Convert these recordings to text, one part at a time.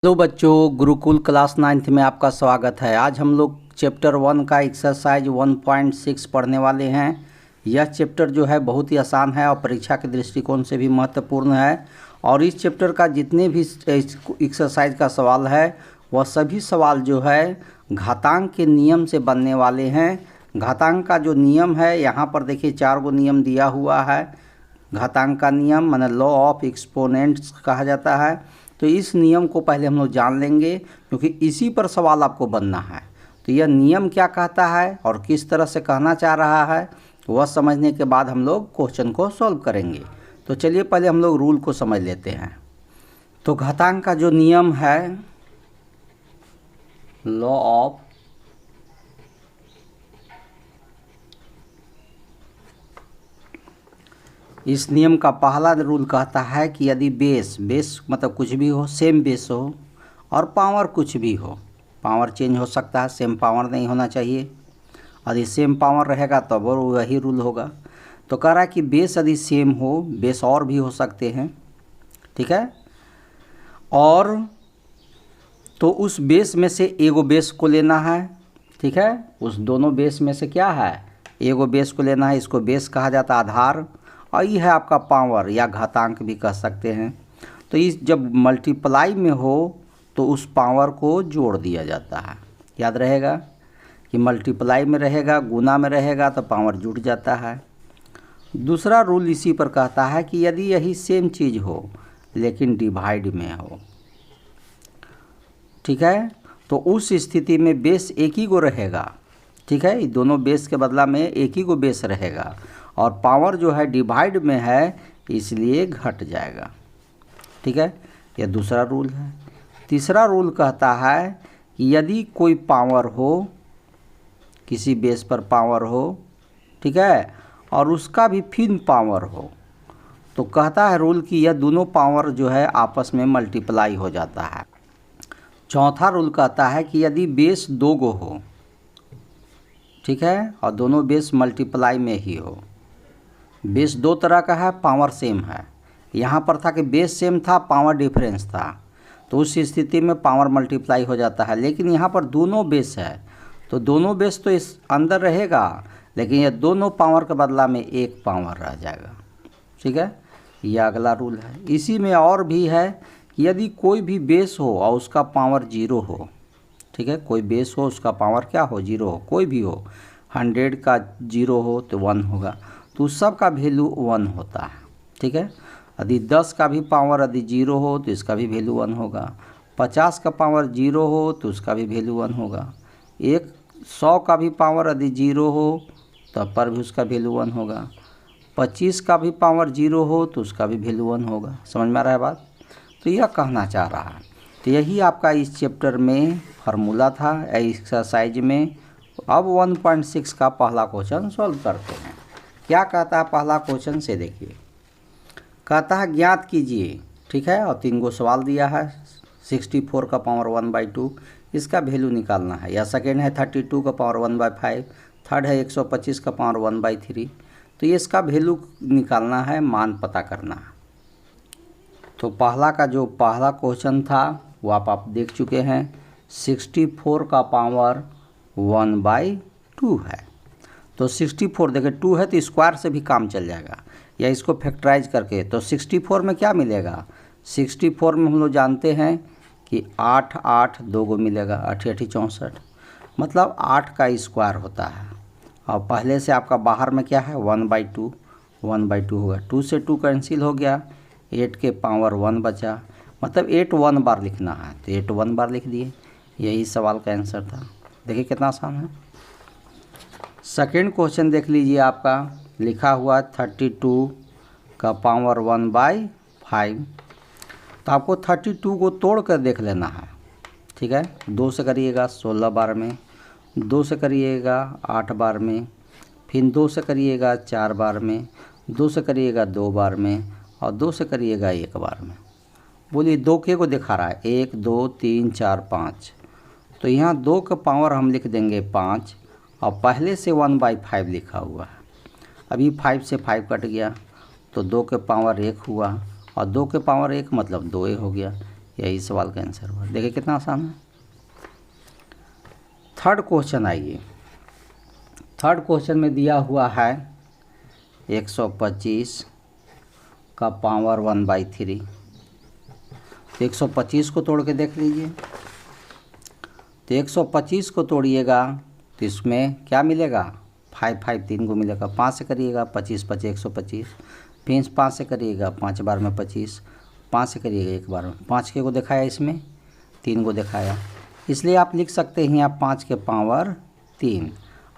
Hello बच्चों, Gurukul class 9th में आपका स्वागत है। आज हम लोग चैप्टर 1 का एक्सरसाइज 1.6 पढ़ने वाले हैं। यह चैप्टर जो है बहुत ही आसान है और परीक्षा के दृष्टिकोण से भी महत्वपूर्ण है। और इस चैप्टर का जितने भी एक्सरसाइज का सवाल है वह सभी सवाल जो है घातांक के नियम से बनने वाले हैं। घातांक का जो नियम है यहाँ पर देखिए 4 गो नियम दिया हुआ है। घातांक का नियम माने लॉ ऑफ एक्सपोनेंट्स कहा जाता है। तो इस नियम को पहले हम लोग जान लेंगे क्योंकि इसी पर सवाल आपको बनना है। तो यह नियम क्या कहता है और किस तरह से कहना चाह रहा है वह समझने के बाद हम लोग क्वेश्चन को सॉल्व करेंगे। तो चलिए पहले हम लोग रूल को समझ लेते हैं। तो घातांक का जो नियम है लॉ ऑफ इस नियम का पहला रूल कहता है कि यदि बेस मतलब कुछ भी हो, सेम बेस हो और पावर कुछ भी हो, पावर चेंज हो सकता है, सेम पावर नहीं होना चाहिए। यदि सेम पावर रहेगा तो वही रूल होगा। तो कह रहा है कि बेस यदि सेम हो, बेस और भी हो सकते हैं, ठीक है। और तो उस बेस में से एगो बेस को लेना है, ठीक है। उस दोनों बेस में से क्या है, एगो बेस को लेना है। इसको बेस कहा जाता है आधार, और ये है आपका पावर या घातांक भी कह सकते हैं। तो इस जब मल्टीप्लाई में हो तो उस पावर को जोड़ दिया जाता है। याद रहेगा कि मल्टीप्लाई में रहेगा, गुना में रहेगा तो पावर जुड़ जाता है। दूसरा रूल इसी पर कहता है कि यदि यही सेम चीज़ हो लेकिन डिवाइड में हो, ठीक है, तो उस स्थिति में बेस एक ही गो रहेगा, ठीक है। दोनों बेस के बदला में एक ही गो बेस रहेगा और पावर जो है डिवाइड में है इसलिए घट जाएगा, ठीक है। यह दूसरा रूल है। तीसरा रूल कहता है कि यदि कोई पावर हो, किसी बेस पर पावर हो, ठीक है, और उसका भी फिर पावर हो, तो कहता है रूल कि यह दोनों पावर जो है आपस में मल्टीप्लाई हो जाता है। चौथा रूल कहता है कि यदि बेस 2 गो हो, ठीक है, और दोनों बेस मल्टीप्लाई में ही हो। बेस 2 तरह का है, पावर सेम है। यहाँ पर था कि बेस सेम था, पावर डिफरेंस था, तो उस स्थिति में पावर मल्टीप्लाई हो जाता है। लेकिन यहाँ पर दोनों बेस है तो दोनों बेस तो इस अंदर रहेगा, लेकिन ये दोनों पावर के बदला में एक पावर रह जाएगा, ठीक है। यह अगला रूल है। इसी में और भी है कि यदि कोई भी बेस हो और उसका पावर 0 हो, ठीक है, कोई बेस हो उसका पावर क्या हो, 0 हो, कोई भी हो, 100 का 0 हो तो 1 होगा, तो उस सब का वैल्यू 1 होता है, ठीक है। यदि 10 का भी पावर यदि 0 हो तो इसका भी वैल्यू 1 होगा। 50 का पावर 0 हो तो उसका भी वैल्यू 1 होगा। 100 का भी पावर यदि 0 हो तब पर भी उसका वैल्यू 1 होगा। 25 का भी पावर 0 हो तो उसका भी वैल्यू 1 होगा। समझ में आ रहा है बात? तो यह कहना चाह रहा है। तो यही आपका इस चैप्टर में फार्मूला था एक्सरसाइज में। अब 1.6 का पहला क्वेश्चन सॉल्व करते हैं। क्या कहता है पहला क्वेश्चन से देखिए। कहता है ज्ञात कीजिए, ठीक है, और 3 गो सवाल दिया है। 64 का पावर 1/2 इसका वैल्यू निकालना है, या सेकेंड है 32 का पावर 1/5, थर्ड है 125 का पावर 1/3। तो ये इसका वैल्यू निकालना है, मान पता करना है। तो पहला क्वेश्चन था वो आप देख चुके हैं। 64 का पावर 1/2 है। तो 64 देखिए 2 है तो स्क्वायर से भी काम चल जाएगा, या इसको फैक्टराइज करके। तो 64 में क्या मिलेगा, 64 में हम लोग जानते हैं कि 8 8 2 गो मिलेगा, 8 8 64, मतलब 8 का स्क्वायर होता है। और पहले से आपका बाहर में क्या है 1/2 होगा, 2 से 2 कैंसिल हो गया, 8 के पावर 1 बचा, मतलब 8 1 बार लिखना है, तो 8 1 बार लिख दिए। यही सवाल का आंसर था। देखिए कितना आसान है। सेकेंड क्वेश्चन देख लीजिए, आपका लिखा हुआ 32 का पावर 1/5। तो आपको 32 को तोड़ कर देख लेना है, ठीक है। 2 से करिएगा 16 बार में, 2 से करिएगा 8 बार में, फिर 2 से करिएगा 4 बार में, 2 से करिएगा 2 बार में, और 2 से करिएगा 1 बार में। बोलिए 2 के को दिखा रहा है, 1 2 3 4 5। तो यहाँ 2 का पावर हम लिख देंगे 5, और पहले से 1/5 लिखा हुआ है। अभी 5 से 5 कट गया तो 2 के पावर 1 हुआ, और 2 के पावर 1 मतलब 2 हो गया। यही सवाल का आंसर हुआ। देखिए कितना आसान है। थर्ड क्वेश्चन आइए। थर्ड क्वेश्चन में दिया हुआ है 125 का पावर 1/3। 125 को तोड़ के देख लीजिए। तो 125 को तोड़िएगा तो इसमें क्या मिलेगा, 5 3 को मिलेगा। 5 से करिएगा 25 25 125, फिर 5 से करिएगा 5 बार में 25, 5 से करिएगा 1 बार में। 5 के को दिखाया इसमें, 3 को दिखाया, इसलिए आप लिख सकते हैं यहाँ 5 के पावर 3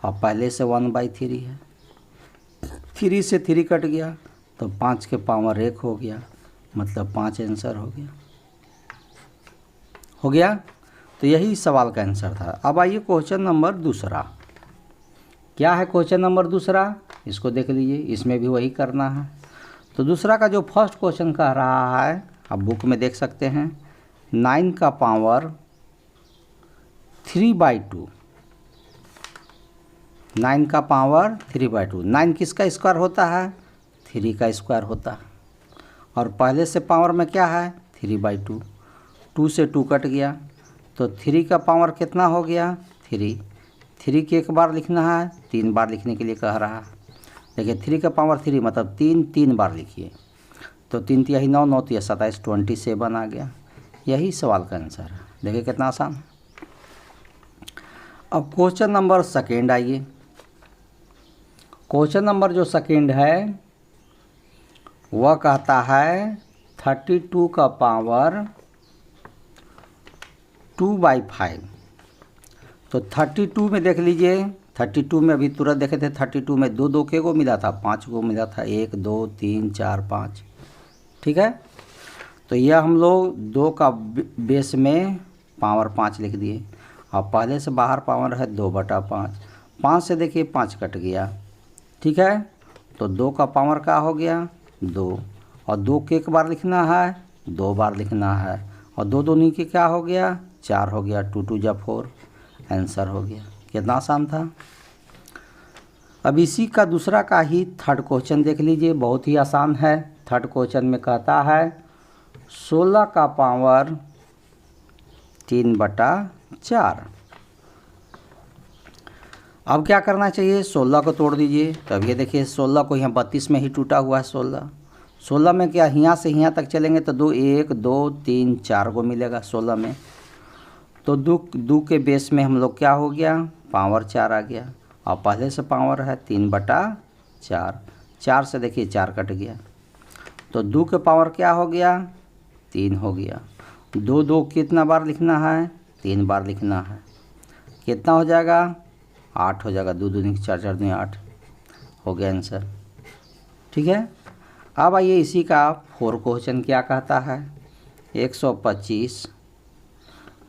और पहले से 1/3 है। 3 से 3 कट गया तो 5 के पावर 1 हो गया, मतलब 5 आंसर हो गया। हो गया। तो यही सवाल का आंसर था। अब आइए क्वेश्चन नंबर दूसरा। क्या है क्वेश्चन नंबर दूसरा, इसको देख लीजिए। इसमें भी वही करना है। तो दूसरा का जो फर्स्ट क्वेश्चन कह रहा है, आप बुक में देख सकते हैं, 9 का पावर 3/2। 9 का पावर 3/2। 9 किसका स्क्वायर होता है, 3 का स्क्वायर होता है। और पहले से पावर में क्या है, 3/2। 2 से 2 कट गया तो 3 का पावर कितना हो गया, 3। 3 के 1 बार लिखना है, 3 बार लिखने के लिए कह रहा है। देखिए 3 का पावर 3 मतलब 3 बार लिखिए। तो 3 तिहाई 9, 9 तिहाई 27, 27 आ गया। यही सवाल का आंसर है। देखिए कितना आसान है। अब क्वेश्चन नंबर सेकेंड आइए। क्वेश्चन नंबर जो सेकेंड है वह कहता है 32 का पावर 2/5। तो 32 में देख लीजिए, 32 में अभी तुरंत देखे थे, 32 में 2 के को मिला था, 5 को मिला था, 1 2 3 4 5। ठीक है। तो यह हम लोग 2 का बेस में पावर 5 लिख दिए और पहले से बाहर पावर है 2/5। 5 से देखिए 5 कट गया। ठीक है। तो 2 का पावर क्या हो गया, 2। और 2 के 1 बार लिखना है, 2 बार लिखना है। और 2 दूनी के क्या हो गया, 4 हो गया। 2 2 जा 4, आंसर हो गया। कितना आसान था। अब इसी का दूसरा का ही थर्ड क्वेश्चन देख लीजिए, बहुत ही आसान है। थर्ड क्वेश्चन में कहता है 16 का पावर 3/4। अब क्या करना चाहिए, 16 को तोड़ दीजिए। तो अब ये देखिए 16 को यहाँ 32 में ही टूटा हुआ है। 16 में क्या, यहाँ से यहाँ तक चलेंगे तो 2 1 2 3 4 को मिलेगा 16 में। तो 2 के बेस में हम लोग क्या हो गया, पावर 4 आ गया। और पहले से पावर है 3/4। 4 से देखिए 4 कट गया। तो 2 के पावर क्या हो गया, 3 हो गया। 2 2 कितना बार लिखना है, 3 बार लिखना है। कितना हो जाएगा, 8 हो जाएगा। 2 2 4 4 2 8 हो गया आंसर। ठीक है। अब आइए इसी का 4 क्वेश्चन क्या कहता है, 125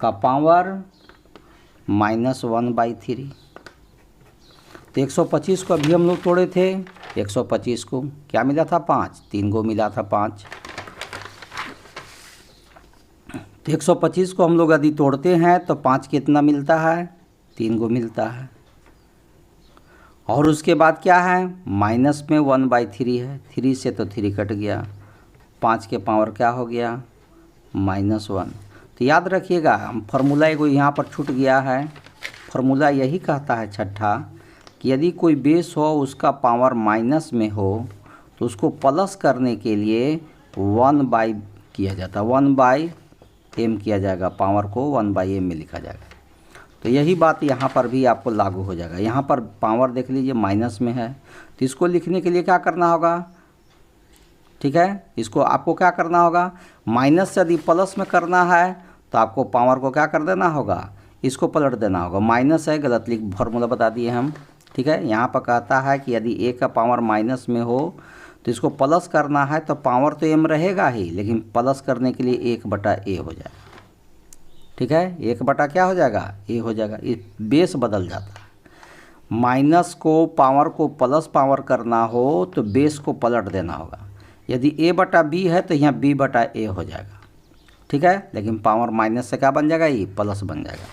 का पावर -1/3। तो 125 को अभी हम लोग तोड़े थे। 125 को क्या मिला था, 5, 3 को मिला था 5। तो 125 को हम लोग यदि तोड़ते हैं तो 5 कितना मिलता है, 3 को मिलता है। और उसके बाद क्या है, माइनस में 1/3 है। 3 से तो 3 कट गया। 5 के पावर क्या हो गया, -1। तो याद रखिएगा, हम फार्मूला एगो यहाँ पर छूट गया है। फार्मूला यही कहता है छठा कि यदि कोई बेस हो उसका पावर माइनस में हो तो उसको प्लस करने के लिए 1/, किया जाता है 1/m किया जाएगा। पावर को 1/m में लिखा जाएगा। तो यही बात यहाँ पर भी आपको लागू हो जाएगा। यहाँ पर पावर देख लीजिए माइनस में है, तो इसको लिखने के लिए क्या करना होगा, ठीक है, इसको आपको क्या करना होगा, माइनस से यदि प्लस में करना है तो आपको पावर को क्या कर देना होगा, इसको पलट देना होगा। माइनस है, गलत लिख, फॉर्मूला बता दिए हम। ठीक है। यहाँ पर कहता है कि यदि a का पावर माइनस में हो तो इसको प्लस करना है तो पावर तो m रहेगा ही, लेकिन प्लस करने के लिए 1/a हो जाएगा। ठीक है। 1 क्या हो जाएगा, a हो जाएगा। ये बेस बदल जाता है। माइनस को पावर को प्लस पावर करना हो तो बेस को पलट देना होगा। यदि a/b है तो यहाँ b/a हो जाएगा। ठीक है। लेकिन पावर माइनस से क्या बन जाएगा, ये प्लस बन जाएगा।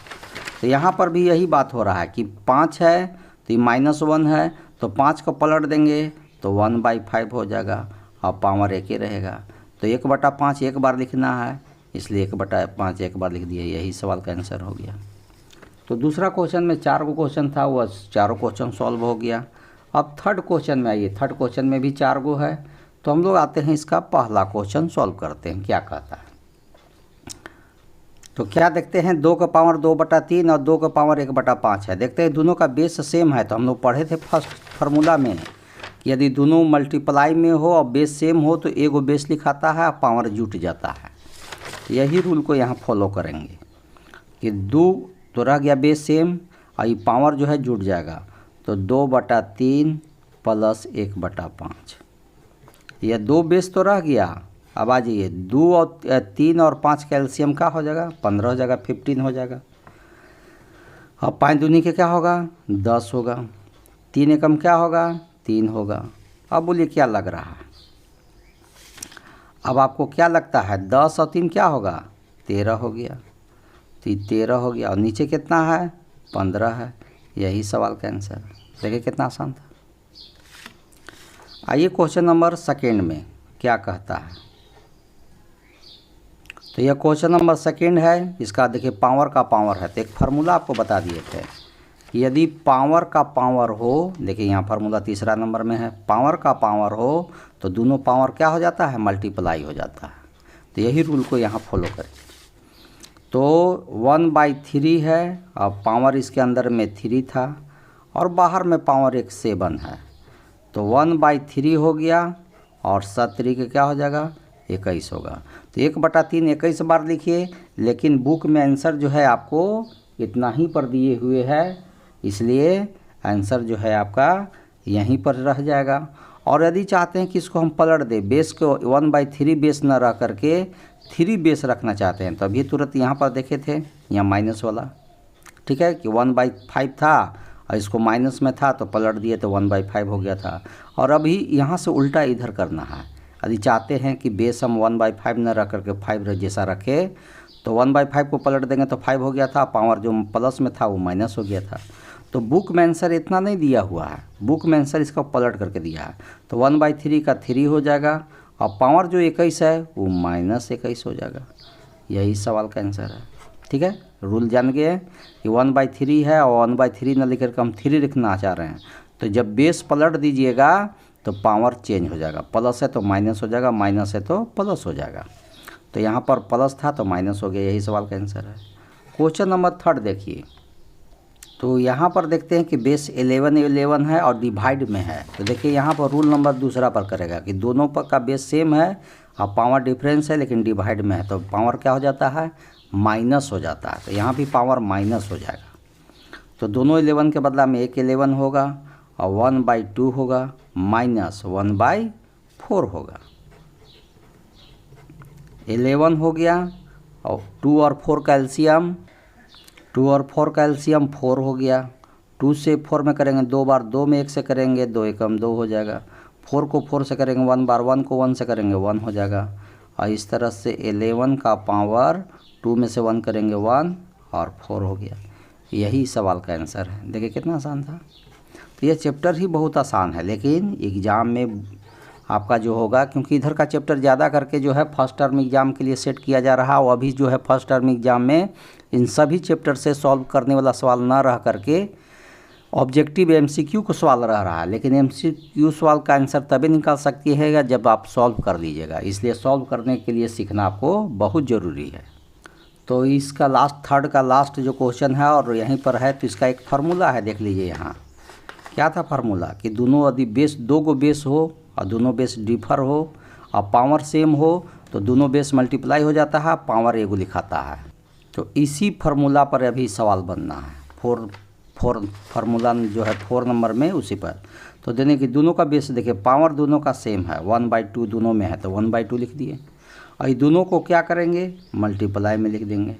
तो यहाँ पर भी यही बात हो रहा है कि 5 है तो ये -1 है, तो 5 को पलट देंगे तो 1/5 हो जाएगा और पावर 1 ही रहेगा। तो 1/5 1 बार लिखना है, इसलिए 1/5 एक बार लिख दिया, यही सवाल का आंसर हो गया। तो दूसरा क्वेश्चन में 4 गो क्वेश्चन था, वह चारों क्वेश्चन सॉल्व हो गया। अब थर्ड क्वेश्चन में आइए, थर्ड क्वेश्चन में भी 4 गो है। तो हम लोग आते हैं इसका पहला क्वेश्चन सॉल्व करते हैं, क्या कहता है। तो क्या देखते हैं, 2 का पावर 2/3 और 2 का पावर 1/5 है। देखते हैं दोनों का बेस सेम है। तो हम लोग पढ़े थे फर्स्ट फार्मूला में, यदि दोनों मल्टीप्लाई में हो और बेस सेम हो तो एगो बेस लिखाता है और पावर जुट जाता है। यही रूल को यहाँ फॉलो करेंगे कि 2 तो रह गया बेस सेम और ये पावर जो है जुट जाएगा। तो 2/3 प्लस 1/5, यह 2 बेस तो रह गया। अब आ जाइए, 2 और 3 और 5 कैल्शियम का हो जाएगा 15 हो जाएगा, 15 हो जाएगा। अब 5 दूनी के क्या होगा 10 होगा, 3 एकम क्या होगा 3 होगा। अब बोलिए क्या लग रहा है। अब आपको क्या लगता है, 10 और 3 क्या होगा 13 हो गया। तो ये 13 हो गया और नीचे कितना है 15 है। यही सवाल का आंसर है। देखिए कितना आसान था। आइए क्वेश्चन नंबर सेकेंड में क्या कहता है। तो यह क्वेश्चन नंबर सेकेंड है। इसका देखिए पावर का पावर है। तो एक फार्मूला आपको बता दिए थे कि यदि पावर का पावर हो, देखिए यहाँ फार्मूला तीसरा नंबर में है, पावर का पावर हो तो दोनों पावर क्या हो जाता है मल्टीप्लाई हो जाता है। तो यही रूल को यहाँ फॉलो करें। तो 1/3 है और पावर इसके अंदर में 3 था और बाहर में पावर एक 7 है। तो 1/3 हो गया और 7 के क्या हो जाएगा 21 होगा। तो 1/3 21 बार लिखिए, लेकिन बुक में आंसर जो है आपको इतना ही पर दिए हुए है, इसलिए आंसर जो है आपका यहीं पर रह जाएगा। और यदि चाहते हैं कि इसको हम पलट दें, बेस को 1/3 बेस न रह करके 3 बेस रखना चाहते हैं, तो अभी तुरंत यहाँ पर देखे थे यहाँ माइनस वाला, ठीक है कि 1/5 था और इसको माइनस में था तो पलट दिए तो 1/5 हो गया था। और अभी यहाँ से उल्टा इधर करना है। यदि चाहते हैं कि बेस हम 1/5 न रख करके 5 जैसा रखे तो 1/5 को पलट देंगे तो 5 हो गया था, पावर जो प्लस में था वो माइनस हो गया था। तो बुक में आंसर इतना नहीं दिया हुआ है, बुक में आंसर इसका पलट करके दिया है। तो 1/3 का 3 हो जाएगा और पावर जो 21 है वो -21 हो जाएगा। यही सवाल का आंसर है। ठीक है, रूल जान गए कि 1/3 है और 1/3 न लिख करके हम 3 लिखना चाह रहे हैं। तो जब बेस पलट दीजिएगा तो पावर चेंज हो जाएगा, प्लस है तो माइनस हो जाएगा, माइनस है तो प्लस हो जाएगा। तो यहाँ पर प्लस था तो माइनस हो गया। यही सवाल का आंसर है। क्वेश्चन नंबर 3 देखिए। तो यहाँ पर देखते हैं कि बेस 11 है और डिवाइड में है। तो देखिए यहाँ पर रूल नंबर दूसरा पर करेगा कि दोनों पर का बेस सेम है और पावर डिफरेंस है लेकिन डिवाइड में है, तो पावर क्या हो जाता है माइनस हो जाता है। तो यहाँ भी पावर माइनस हो जाएगा। तो दोनों 11 के बदला में एक 11 होगा और 1/2 होगा माइनस 1/4 होगा। 11 हो गया और 2 और 4 कैल्शियम, 2 और 4 कैल्शियम 4 हो गया। 2 से 4 में करेंगे 2 बार, 2 में 1 से करेंगे 2 एकम 2 हो जाएगा। 4 को 4 से करेंगे 1 बार, 1 को 1 से करेंगे 1 हो जाएगा। और इस तरह से 11 का पावर 2 में से 1 करेंगे 1 और 4 हो गया। यही सवाल का आंसर है। देखिए कितना आसान था। तो यह चैप्टर ही बहुत आसान है, लेकिन एग्ज़ाम में आपका जो होगा, क्योंकि इधर का चैप्टर ज़्यादा करके जो है फर्स्ट टर्म एग्ज़ाम के लिए सेट किया जा रहा है। और अभी जो है फर्स्ट टर्म एग्ज़ाम में इन सभी चैप्टर से सॉल्व करने वाला सवाल ना रह करके ऑब्जेक्टिव एमसीक्यू को सवाल रह रहा है। लेकिन एमसीक्यू सवाल का आंसर तभी निकाल सकती है जब आप सॉल्व कर लीजिएगा। इसलिए सॉल्व करने के लिए सीखना आपको बहुत ज़रूरी है। तो इसका थर्ड का लास्ट जो क्वेश्चन है और यहीं पर है, तो इसका एक फार्मूला है, देख लीजिए यहाँ क्या था फार्मूला कि दोनों यदि बेस 2 गो बेस हो और दोनों बेस डिफर हो और पावर सेम हो तो दोनों बेस मल्टीप्लाई हो जाता है, पावर एगो लिखाता है। तो इसी फार्मूला पर अभी सवाल बनना है। 4 फार्मूला जो है 4 नंबर में उसी पर। तो देने कि दोनों का बेस देखिए पावर दोनों का सेम है, 1/2 दोनों में है तो 1/2 लिख दिए। और ये दोनों को क्या करेंगे मल्टीप्लाई में लिख देंगे।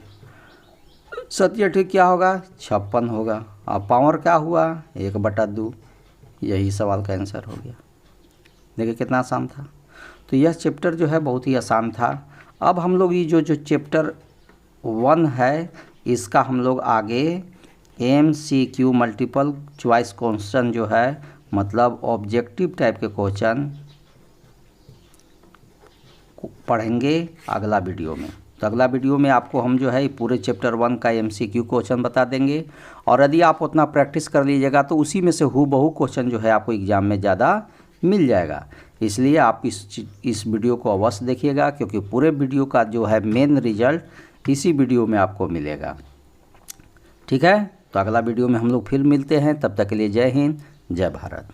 7 क्या होगा 56 होगा। और पावर क्या हुआ 1/2। यही सवाल का आंसर हो गया। देखिए कितना आसान था। तो यह चैप्टर जो है बहुत ही आसान था। अब हम लोग ये जो चैप्टर 1 है इसका हम लोग आगे MCQ मल्टीपल चॉइस क्वेश्चन जो है, मतलब ऑब्जेक्टिव टाइप के क्वेश्चन पढ़ेंगे अगला वीडियो में। तो अगला वीडियो में आपको हम जो है पूरे चैप्टर 1 का MCQ क्वेश्चन बता देंगे, और यदि आप उतना प्रैक्टिस कर लीजिएगा तो उसी में से हूबहू क्वेश्चन जो है आपको एग्ज़ाम में ज़्यादा मिल जाएगा। इसलिए आप इस वीडियो को अवश्य देखिएगा, क्योंकि पूरे वीडियो का जो है मेन रिजल्ट इसी वीडियो में आपको मिलेगा। ठीक है, तो अगला वीडियो में हम लोग फिर मिलते हैं। तब तक के लिए जय हिंद, जय भारत।